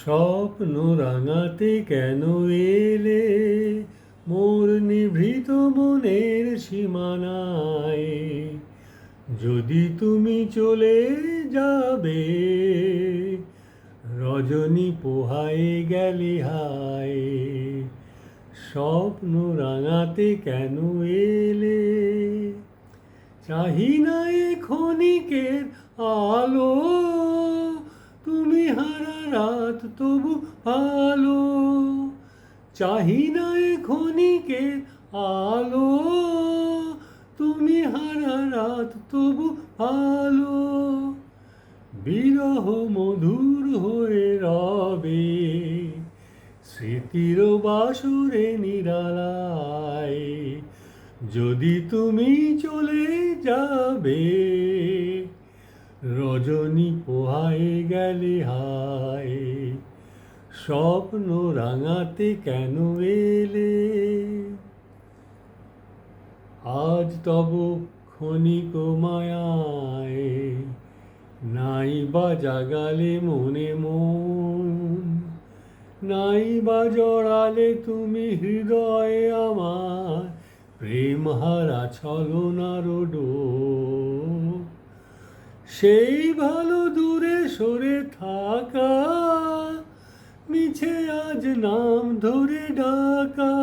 স্বপ্ন রাঙাতে কেন এলে মোর নিভৃত মনের সীমানায়? যদি তুমি চলে যাবে, রজনী পোহায়ে গেলে হায়। স্বপ্ন রাঙাতে কেন এলে? চাহি না এ ক্ষণিকের আলো, তুমি হারা রাত তবু ভালো। চাহি না এ ক্ষণিকের আলো, তুমি হারা রাত তবু ভালো। বিরহ মধুর হয়ে রবে স্মৃতির বাসরে নিরালায়। যদি তুমি চলে যাবে, রজনী পোহায়ে গেলে হায়। স্বপ্ন রাঙাতে কেন এলে? আজ তব ক্ষণিক মায়ায় নাই বা জাগালে মনে মন, নাই বা জড়ালে তুমি হৃদয়ে আমার প্রেম হারা ছলনার ডোর। সেই ভালো দূরে সরে থাকা, মিছে আজ নাম ধরে ডাকা।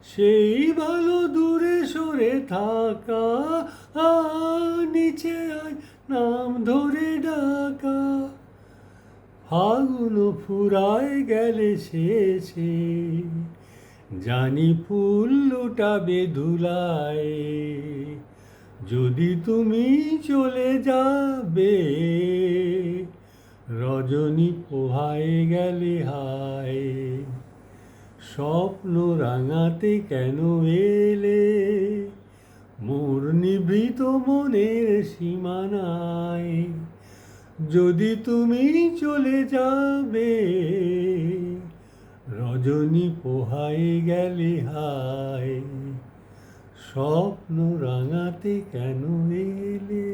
সেই ভালো দূরে সরে থাকা, নিচে আজ নাম ধরে ডাকা। ফাগুন ফুরায় গেলে শেষে, জানি ফুল লুটাবে ধুলায়। যদি তুমি চলে যাবে, রজনী পোহায়ে গেলে হায়। স্বপ্ন রাঙাতে কেন এলে মোর নিভৃত মনের সীমানায়? যদি তুমি চলে যাবে, রজনী পোহায়ে গেলে হায়। স্বপ্ন রাঙাতে কেন এলে?